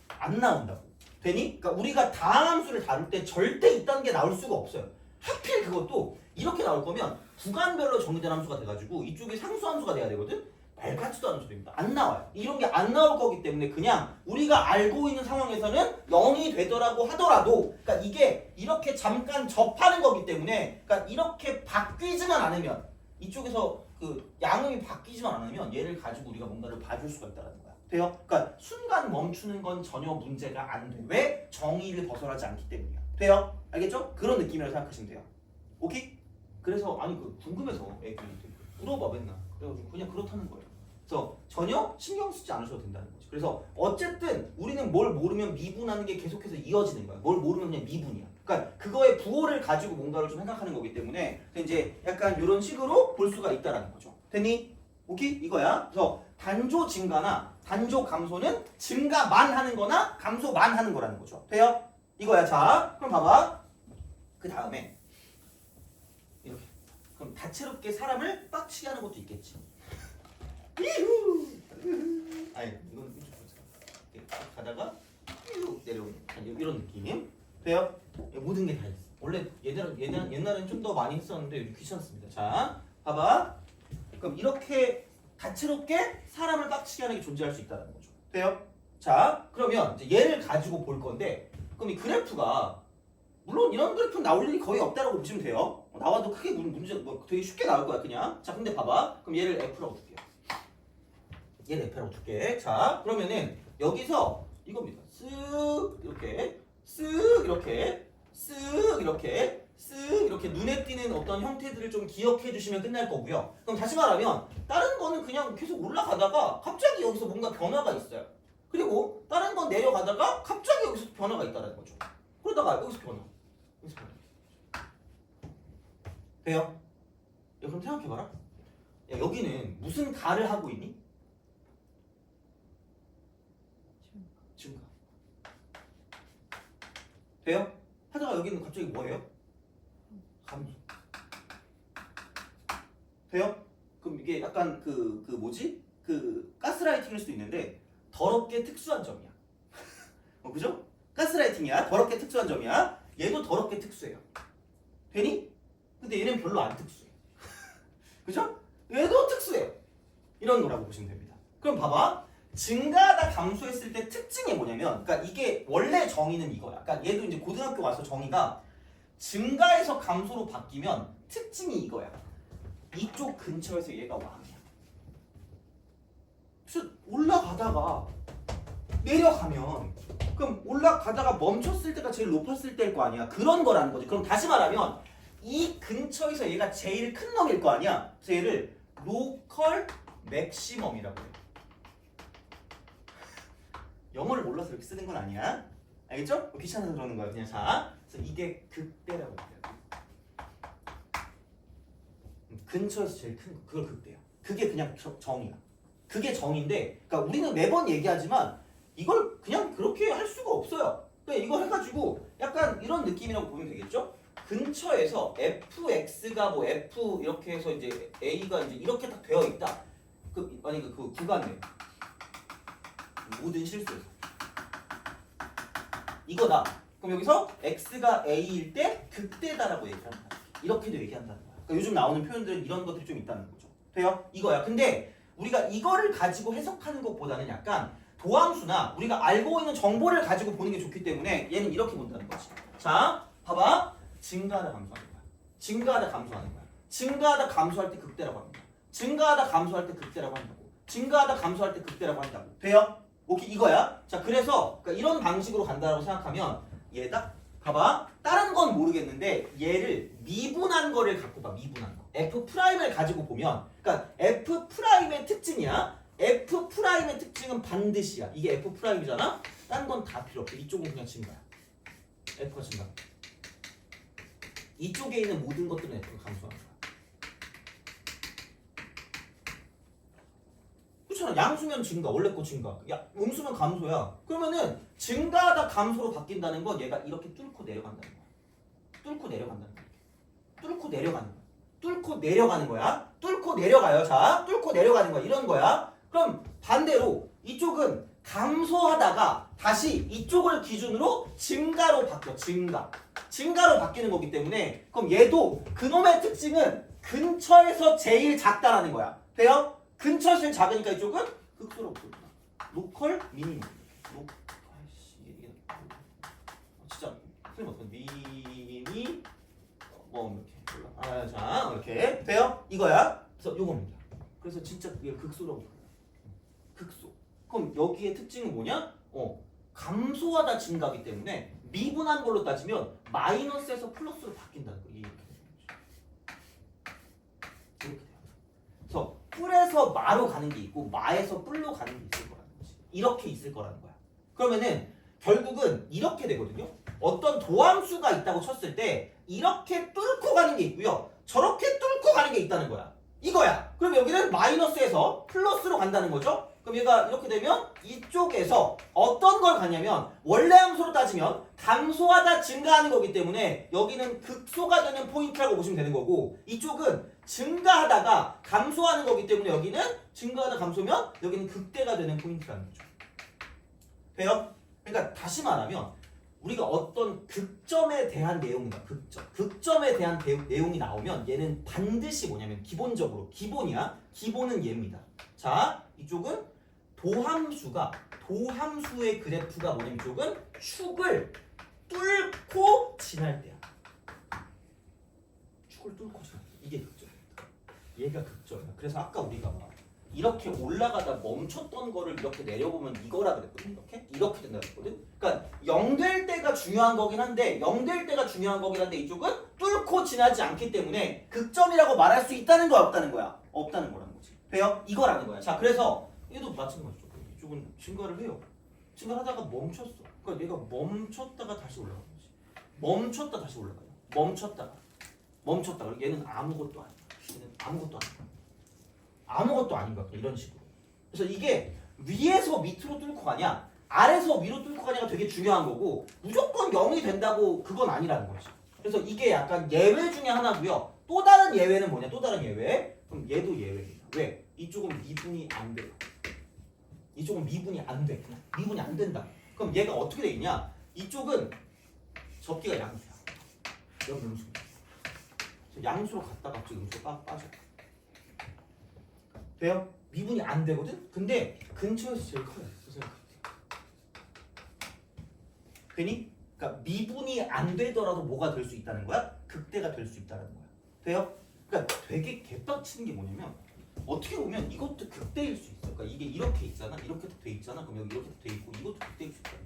안 나온다고. 되니? 그러니까 우리가 다함수를 다룰 때 절대 이딴 게 나올 수가 없어요. 하필 그것도 이렇게 나올 거면 구간별로 정의된 함수가 돼가지고 이쪽이 상수함수가 돼야 되거든? 말 같지도 않은 소리입니다. 안 나와요. 이런 게 안 나올 거기 때문에 그냥 우리가 알고 있는 상황에서는 0이 되더라고 하더라도 그러니까 이게 이렇게 잠깐 접하는 거기 때문에 그러니까 이렇게 바뀌지만 않으면 이쪽에서 그 양음이 바뀌지만 않으면 얘를 가지고 우리가 뭔가를 봐줄 수가 있다는 거야. 돼요? 그러니까 순간 멈추는 건 전혀 문제가 안 돼. 왜? 정의를 벗어나지 않기 때문이야. 돼요? 알겠죠? 그런 느낌이라고 생각하시면 돼요. 오케이? 그래서 아니 궁금해서 애들이 물어봐 맨날. 그래가지고 그냥 그렇다는 거예요. 그래서 전혀 신경 쓰지 않으셔도 된다는 거죠. 그래서 어쨌든 우리는 뭘 모르면 미분하는 게 계속해서 이어지는 거야. 뭘 모르면 그냥 미분이야. 그러니까 그거의 부호를 가지고 뭔가를 좀 생각하는 거기 때문에 이제 약간 이런 식으로 볼 수가 있다라는 거죠. 됐니? 오케이? 이거야. 그래서 단조 증가나 단조 감소는 증가만 하는 거나 감소만 하는 거라는 거죠. 돼요? 이거야. 자, 그럼 봐봐. 그 다음에 이렇게. 그럼 다채롭게 사람을 빡치게 하는 것도 있겠지. 이후. 아니 이건 좀 이렇게 가다가 쭉 내려오는 이런 느낌. 돼요? 모든 게 다 있어. 원래 옛날엔 좀 더 많이 했었는데 귀찮습니다. 자, 봐봐. 그럼 이렇게 다채롭게 사람을 빡치게 하는 게 존재할 수 있다는 거죠. 돼요? 자, 그러면 이제 얘를 가지고 볼 건데, 그럼 이 그래프가 물론 이런 그래프는 나올 일이 거의 없다라고 보시면 돼요. 나와도 크게 문제 되게 쉽게 나올 거야 그냥. 자, 근데 봐봐. 그럼 얘를 F라고 둘게요. 얘를 F라고 둘게. 자, 그러면은 여기서 이겁니다. 쓱 이렇게, 쓱 이렇게, 쓱 이렇게, 쓱 이렇게 눈에 띄는 어떤 형태들을 좀 기억해 주시면 끝날 거고요. 그럼 다시 말하면 다른 거는 그냥 계속 올라가다가 갑자기 여기서 뭔가 변화가 있어요. 그리고 다른 건 내려가다가 갑자기 여기서 변화가 있다는 거죠. 그러다가 여기서 변화. 여기서 변화. 돼요? 야, 그럼 생각해봐라. 야, 여기는 무슨 가를 하고 있니? 증가. 돼요? 하다가 여기는 갑자기 뭐예요? 감소. 돼요? 그럼 이게 약간 그 뭐지? 그 가스라이팅일 수도 있는데 더럽게 특수한 점이야. 그죠? 가스라이팅이야. 더럽게 특수한 점이야. 얘도 더럽게 특수해요. 되니? 근데 얘는 별로 안 특수해. 그죠? 얘도 특수해요. 이런 거라고 보시면 됩니다. 그럼 봐봐. 증가하다 감소했을 때 특징이 뭐냐면, 그러니까 이게 원래 정의는 이거야. 그러니까 얘도 이제 고등학교 와서 정의가 증가에서 감소로 바뀌면 특징이 이거야. 이쪽 근처에서 얘가 왕이야. 그래서 올라가다가 내려가면 그럼 올라가다가 멈췄을 때가 제일 높았을 때일 거 아니야. 그런 거라는 거지. 그럼 다시 말하면 이 근처에서 얘가 제일 큰 놈일 거 아니야. 그래서 얘를 로컬 맥시멈이라고 해. 영어를 몰라서 이렇게 쓰는 건 아니야. 알겠죠? 귀찮아서 그러는 거야. 그냥 자. 그래서 이게 극대라고 해요. 근처에서 제일 큰 거. 그걸 극대야. 그게 그냥 정이야. 그게 정인데, 그러니까 우리는 매번 얘기하지만 이걸 그냥 그렇게 할 수가 없어요. 그러니까 이거 해가지고 약간 이런 느낌이라고 보면 되겠죠? 근처에서 fx가 뭐 f 이렇게 해서 이제 a가 이제 이렇게 딱 되어 있다. 아니 그 구간에 모든 실수에서 이거다. 그럼 여기서 x가 a일 때 극대다라고 얘기한다. 이렇게도 얘기한다는 거야. 그러니까 요즘 나오는 표현들은 이런 것들이 좀 있다는 거죠. 돼요? 이거야. 근데 우리가 이거를 가지고 해석하는 것보다는 약간 도함수나 우리가 알고 있는 정보를 가지고 보는 게 좋기 때문에 얘는 이렇게 본다는 거지. 자, 봐봐. 증가하다 감소하는 거야. 증가하다 감소하는 거야. 증가하다 감소할 때 극대라고 합니다. 증가하다 감소할 때 극대라고 한다고. 증가하다 감소할 때 극대라고 한다고. 돼요? 오케이, 이거야. 자, 그래서 그러니까 이런 방식으로 간다라고 생각하면 얘다. 봐봐. 다른 건 모르겠는데 얘를 미분한 거를 갖고 봐. 미분한 거. F'을 가지고 보면 그러니까 F'의 특징이야. F'의 특징은 반드시야. 이게 F'이잖아. 딴 건 다 필요 없어. 이쪽은 그냥 증가야. F가 증가. 이쪽에 있는 모든 것들은 F가 감소하는 거야. 그렇잖아. 양수면 증가, 원래 거 증가. 야, 음수면 감소야. 그러면은 증가하다 감소로 바뀐다는 건 얘가 이렇게 뚫고 내려간다는 거야. 뚫고 내려간다는 거야. 뚫고 내려가는 거야. 뚫고 내려가는 거야. 뚫고 내려가요. 자, 뚫고 내려가는 거야. 이런 거야. 그럼 반대로 이쪽은 감소하다가 다시 이쪽을 기준으로 증가로 바뀌어. 증가로 바뀌는 거기 때문에 그럼 얘도 그놈의 특징은 근처에서 제일 작다라는 거야. 돼요? 근처에서 제일 작으니까 이쪽은 극소로 보인다. 로컬 미니멈. 이게 진짜 틀린 것 미니 뭐 이렇게 몰라. 자 이렇게 돼요? 이거야. 그래서 요겁니다. 그래서 진짜 이게 극소라고 불러요. 극소. 그럼 여기의 특징은 뭐냐? 감소하다 증가하기 때문에 미분한 걸로 따지면 마이너스에서 플러스로 바뀐다는 거. 이렇게 돼요. 그래서 뿔에서 마로 가는 게 있고 마에서 뿔로 가는 게 있을 거라는 거지. 이렇게 있을 거라는 거야. 그러면은 결국은 이렇게 되거든요. 어떤 도함수가 있다고 쳤을 때 이렇게 뚫고 가는 게 있고요. 저렇게 뚫고 가는 게 있다는 거야. 이거야. 그럼 여기는 마이너스에서 플러스로 간다는 거죠. 그럼 얘가 이렇게 되면 이쪽에서 어떤 걸 가냐면 원래 함수로 따지면 감소하다 증가하는 거기 때문에 여기는 극소가 되는 포인트라고 보시면 되는 거고 이쪽은 증가하다가 감소하는 거기 때문에 여기는 증가하다 감소면 여기는 극대가 되는 포인트라는 거죠. 돼요? 그러니까 다시 말하면 우리가 어떤 극점에 대한 내용이다. 극점에 대한 내용이 나오면 얘는 반드시 뭐냐면 기본적으로 기본이야. 기본은 얘입니다. 자, 이쪽은 도함수의 그래프가 뭐냐면 이쪽은 축을 뚫고 지날 때야. 축을 뚫고 지날 때. 이게 극점입니다. 얘가 극점이야. 그래서 아까 우리가 이렇게 올라가다 멈췄던 거를 이렇게 내려보면 이거라 그랬거든. 이렇게 된다 그랬거든. 그러니까 0될 때가 중요한 거긴 한데 이쪽은 뚫고 지나지 않기 때문에 극점이라고 말할 수 있다는 거야, 없다는 거야? 없다는 거라는 거지. 돼요? 이거라는 거야. 자, 그래서 얘도 마찬가지죠. 이쪽은 증가를 해요. 증가하다가 멈췄어. 그러니까 얘가 멈췄다가 다시 올라가는 거지. 멈췄다 다시 올라가요. 멈췄다. 얘는 아무것도 아니야. 얘는 아무것도 아니야. 아무것도 아닌 것 같아. 이런 식으로. 그래서 이게 위에서 밑으로 뚫고 가냐 아래서 위로 뚫고 가냐가 되게 중요한 거고 무조건 0이 된다고 그건 아니라는 거지. 그래서 이게 약간 예외 중에 하나고요. 또 다른 예외는 뭐냐? 또 다른 예외. 그럼 얘도 예외입니다. 왜? 이쪽은 미분이 안 돼요. 이쪽은 미분이 안 돼. 그냥 미분이 안 된다. 그럼 얘가 어떻게 되겠냐? 이쪽은 접기가 양수야. 여기 음수. 양수로 갔다가 갑자기 음수가 빠져. 돼요? 미분이 안 되거든? 근데 근처에서 제일 커요. 괜히? 그러니까 미분이 안 되더라도 뭐가 될 수 있다는 거야? 극대가 될 수 있다는 거야. 돼요? 그러니까 되게 개빡치는 게 뭐냐면 어떻게 보면 이것도 극대일 수 있어. 그러니까 이게 이렇게 있잖아. 이렇게 돼 있잖아. 그럼 여기 이렇게 돼 있고 이것도 극대일 수 있다는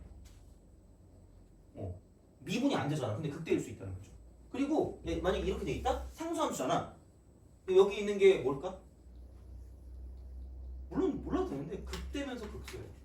거야. 미분이 안 되잖아. 근데 극대일 수 있다는 거죠. 그리고 만약에 이렇게 돼 있다? 상수함수잖아. 여기 있는 게 뭘까? 물론 몰라도 되는데 극대면서 극소예요.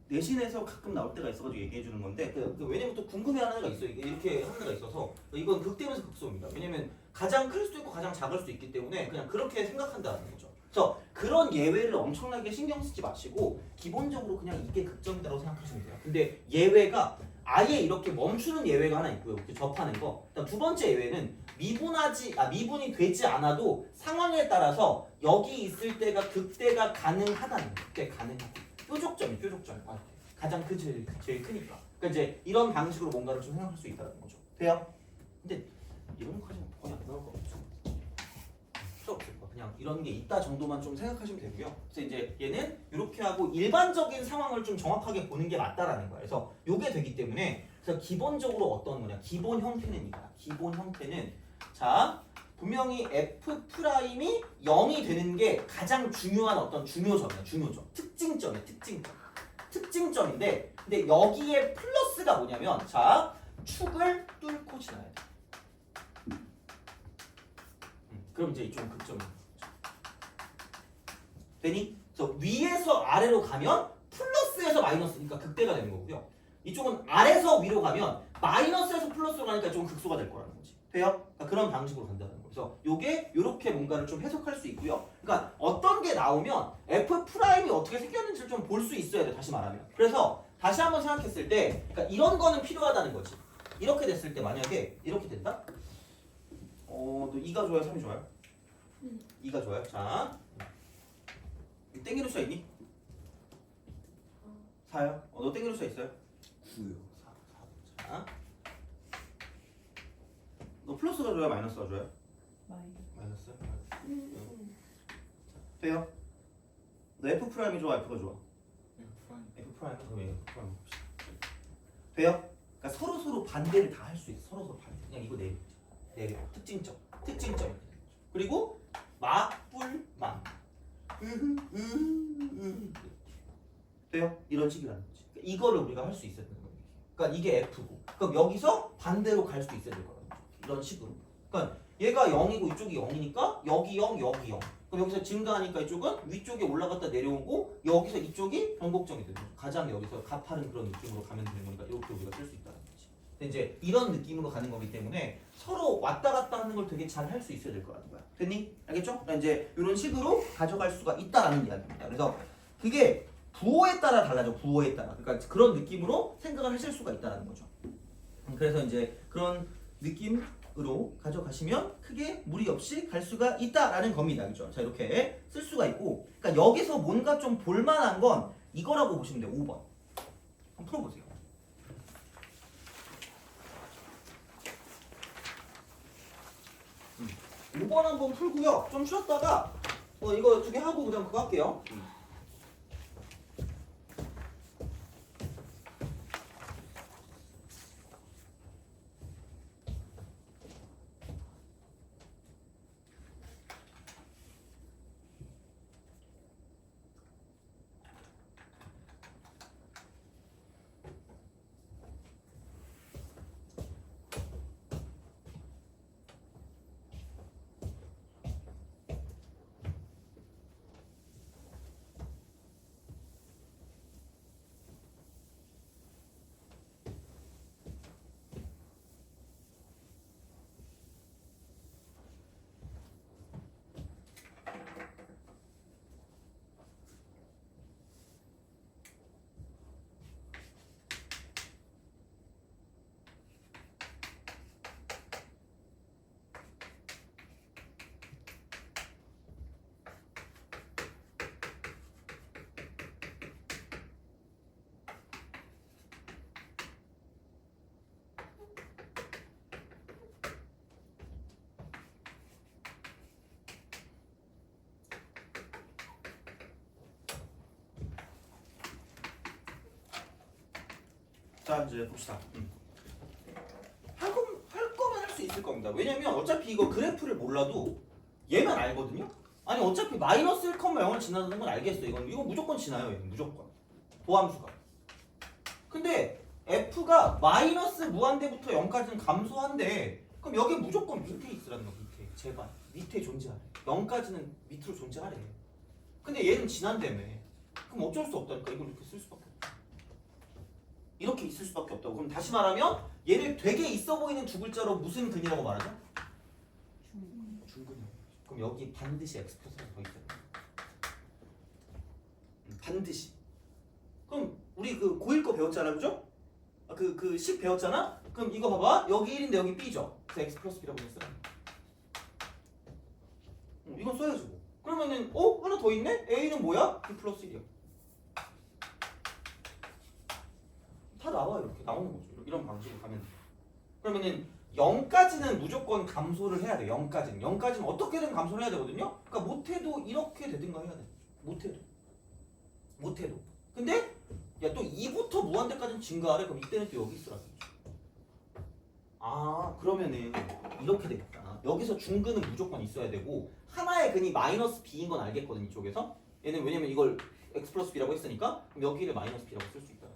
내신에서 가끔 나올 때가 있어가지고 얘기해 주는 건데 왜냐면 또 궁금해하는 애가 있어. 이렇게 하는 애가 있어서 이건 극대면서 극소입니다. 왜냐면 가장 클 수도 있고 가장 작을 수도 있기 때문에 그냥 그렇게 생각한다는 거죠. 그래서 그런 예외를 엄청나게 신경 쓰지 마시고 기본적으로 그냥 이게 극점이라고 생각하시면 돼요. 근데 예외가 아예 이렇게 멈추는 예외가 하나 있고요. 이렇게 접하는 거. 그다음 두 번째 예외는 미분이 되지 않아도 상황에 따라서 여기 있을 때가 극대가 가능하다는 거. 극대 가능하다. 뾰족점. 가장 제일 크니까. 그러니까 이제 이런 방식으로 뭔가를 좀 생각할 수 있다는 거죠. 돼요? 근데 이런 거까지는 거의 안 나올 것 같죠. 필요 없을 거야. 그냥 이런 게 있다 정도만 좀 생각하시면 되고요. 그래서 이제 얘는 이렇게 하고 일반적인 상황을 좀 정확하게 보는 게 맞다라는 거예요. 그래서 요게 되기 때문에 그래서 기본적으로 어떤 거냐? 기본 형태는 이거야. 기본 형태는 자 분명히 f 프라임이 0이 되는 게 가장 중요한 어떤 중요점이야. 중요점. 특징점이야. 특징점인데 근데 여기에 플러스가 뭐냐면 자 축을 뚫고 지나야 돼. 그럼 이제 이쪽은 극점이야. 되니? 그래서 위에서 아래로 가면 플러스에서 마이너스니까 극대가 되는 거고요. 이쪽은 아래에서 위로 가면 마이너스에서 플러스로 가니까 좀 극소가 될 거라는 거지. 돼요? 그러니까 그런 방식으로 간다는 거예요. 그래서 요게 요렇게 뭔가를 좀 해석할 수 있고요. 그러니까 어떤 게 나오면 f 프라임이 어떻게 생겼는지를 좀 볼 수 있어야 돼. 다시 말하면. 그래서 다시 한번 생각했을 때 그러니까 이런 거는 필요하다는 거지. 이렇게 됐을 때 만약에 이렇게 된다? 너 2가 좋아요? 3이 좋아요? 2가 좋아요. 자 땡기는 수가 있니? 4요? 너 땡기는 수가 있어요? 9요. 4. 자, 너 플러스가 좋아요? 마이너스가 좋아요? 마이너스. 돼요? 너 F 프라임이 좋아? F가 좋아? F 프라임. 그럼 F 프라임 봅시다. 돼요? 그러니까 서로 반대를 다 할 수 있어. 서로 반대. 그냥 이거 내려. 특징점. 그리고 마뿔망. 돼요? 이런 식이라는 거지. 그러니까 이거를 우리가 할 수 있어야 되는 거예요. 그러니까 이게 F고. 그럼 여기서 반대로 갈 수도 있어야 될 거라는 거죠. 이런 식으로. 그러니까 얘가 0이고 이쪽이 0이니까 여기 0, 여기 0. 그럼 여기서 증가하니까 이쪽은 위쪽에 올라갔다 내려오고 여기서 이쪽이 변곡점이 되는 거죠. 가장 여기서 가파른 그런 느낌으로 가면 되는 거니까 이렇게 우리가 쓸 수 있다는 거지. 근데 이제 이런 느낌으로 가는 거기 때문에 서로 왔다 갔다 하는 걸 되게 잘 할 수 있어야 될 거라는 거야. 됐니? 알겠죠? 그러니까 이제 이런 식으로 가져갈 수가 있다라는 이야기입니다. 그래서 그게 부호에 따라 달라져. 부호에 따라. 그러니까 그런 느낌으로 생각을 하실 수가 있다라는 거죠. 그래서 이제 그런 느낌으로 가져가시면 크게 무리 없이 갈 수가 있다라는 겁니다. 그죠? 자, 이렇게 쓸 수가 있고. 그러니까 여기서 뭔가 좀 볼만한 건 이거라고 보시면 돼요. 5번. 한번 풀어보세요. 5번 한번 풀고요. 좀 쉬었다가 이거 두 개 하고 그다음 그거 할게요. 자 이제 봅시다. 할 거면 할 수 있을 겁니다. 왜냐면 어차피 이거 그래프를 몰라도 얘만 알거든요. 아니 어차피 마이너스 1, 0을 지나는 건 알겠어. 이건 무조건 지나요. 얘는 무조건 도함수가. 근데 f가 마이너스 무한대부터 0까지는 감소한대. 그럼 여기 무조건 밑에 있으라는 거. 밑에 제발 밑에 존재하래. 0까지는 밑으로 존재하래. 근데 얘는 지난다며. 그럼 어쩔 수 없다니까. 이걸 이렇게 쓸 수밖에 없어. 이렇게 있을 수밖에 없다고. 그럼 다시 말하면 얘를 되게 있어 보이는 두 글자로 무슨 근이라고 말하죠? 중근이요. 그럼 여기 반드시 x 플러스가 더 있어요. 반드시. 그럼 우리 그 고1 거 배웠잖아, 그죠? 식 배웠잖아? 그럼 이거 봐봐. 여기 1인데 여기 B죠? 그래서 X 플러스 B라고 했어. 이건 써야지 뭐. 그러면은 하나 더 있네? A는 뭐야? B 플러스 1이야. 다 나와요. 이렇게 나오는 거죠. 이런 방식으로 가면 돼. 그러면은 0까지는 무조건 감소를 해야 돼. 0까지는. 0까지는 어떻게든 감소를 해야 되거든요. 그러니까 못해도 이렇게 되든가 해야 돼. 못해도. 근데 야 또 2부터 무한대까지는 증가하래. 그럼 이때는 또 여기 있으라. 아 그러면은 이렇게 되겠다. 여기서 중근은 무조건 있어야 되고 하나의 근이 마이너스 b인 건 알겠거든 이쪽에서. 얘는 왜냐면 이걸 x 플러스 b라고 했으니까 그럼 여기를 마이너스 b라고 쓸 수 있다.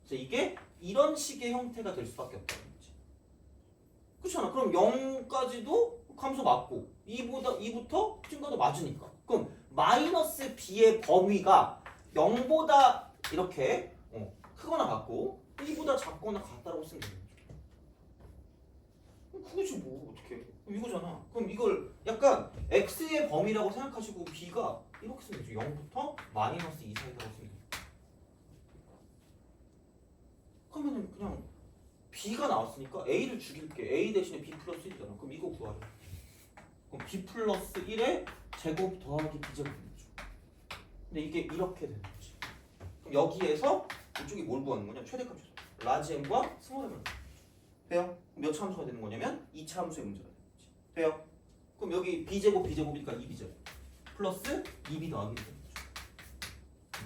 그래서 이게 이런 식의 형태가 될 수밖에 없다는 거지. 그렇잖아. 그럼 0까지도 감소 맞고 2부터 증가도 맞으니까. 그럼 마이너스 b의 범위가 0보다 이렇게 크거나 같고 2보다 작거나 같다라고 쓰면 되는 거죠. 그거지 뭐 어떻게? 이거잖아. 그럼 이걸 약간 x의 범위라고 생각하시고 b가 이렇게 쓰면 되죠. 0부터 마이너스 2 사이라고 쓰면 되죠. 그러면은 그냥 b가 나왔으니까 a를 죽일게. a 대신에 b 플러스 1이잖아. 그럼 이거 구하래. 그럼 b 플러스 1의 제곱 더하기 b제곱 되는 거죠. 근데 이게 이렇게 되는 거지. 그럼 여기에서 이쪽이 뭘 구하는 거냐? 최대값 최소. 라지 m과 스몰 m을. 돼요? 몇 차 함수가 되는 거냐면 2차 함수의 문제가 되는 거지. 돼요? 그럼 여기 b제곱이니까 2b제곱 플러스 2b 더하기 되는 거죠.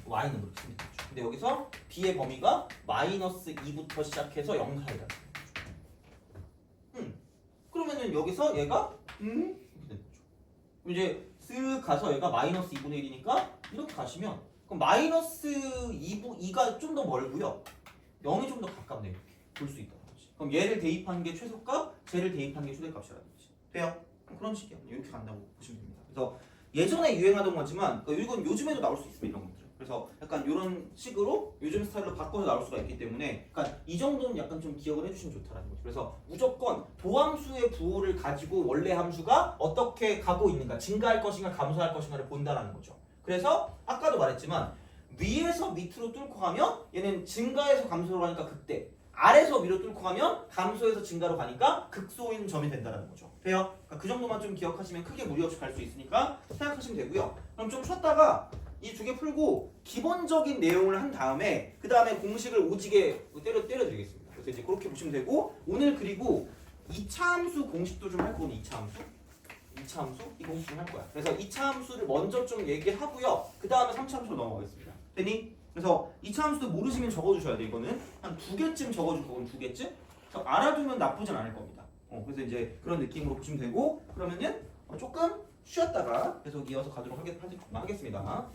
y는 그렇게 쓰면 되죠. 근데 여기서 b의 범위가 마이너스 2부터 시작해서 0 사이라는 거죠. 그러면은 여기서 얘가 이렇게 되는 거죠. 이제 쓱 가서 얘가 마이너스 2분의 1이니까 이렇게 가시면 그럼 마이너스 2가 좀 더 멀고요. 0이 좀 더 가깝네요. 이렇게 볼 수 있다. 그럼 얘를 대입한 게 최소값, 쟤를 대입한 게 최대값이라는 거지. 돼요? 그런 식이야. 이렇게 간다고 보시면 됩니다. 그래서 예전에 유행하던 거지만 이건 요즘에도 나올 수 있습니다. 이런 것들. 그래서 약간 이런 식으로 요즘 스타일로 바꿔서 나올 수가 있기 때문에 그러니까 이 정도는 약간 좀 기억을 해주시면 좋다라는 거죠. 그래서 무조건 도함수의 부호를 가지고 원래 함수가 어떻게 가고 있는가, 증가할 것인가 감소할 것인가를 본다라는 거죠. 그래서 아까도 말했지만 위에서 밑으로 뚫고 가면 얘는 증가해서 감소로 가니까 극대, 아래에서 위로 뚫고 가면 감소해서 증가로 가니까 극소인 점이 된다는 거죠. 돼요? 그러니까 그 정도만 좀 기억하시면 크게 무리 없이 갈 수 있으니까 생각하시면 되고요. 그럼 좀 쉬었다가 이 두 개 풀고 기본적인 내용을 한 다음에 그 다음에 공식을 오지게 때려드리겠습니다. 그래서 이제 그렇게 보시면 되고 오늘 그리고 2차 함수 공식도 좀 할 거거든요. 2차 함수 이 공식 좀 할 거야. 그래서 2차 함수를 먼저 좀 얘기하고요. 그 다음에 3차 함수로 넘어가겠습니다. 됐니? 그래서 2차 함수도 모르시면 적어주셔야 돼. 이거는 한 2개쯤 적어줄 거거든. 2개쯤. 그래서 알아두면 나쁘진 않을 겁니다. 그래서 이제 그런 느낌으로 보시면 되고 그러면은 조금 쉬었다가 계속 이어서 가도록 하겠습니다.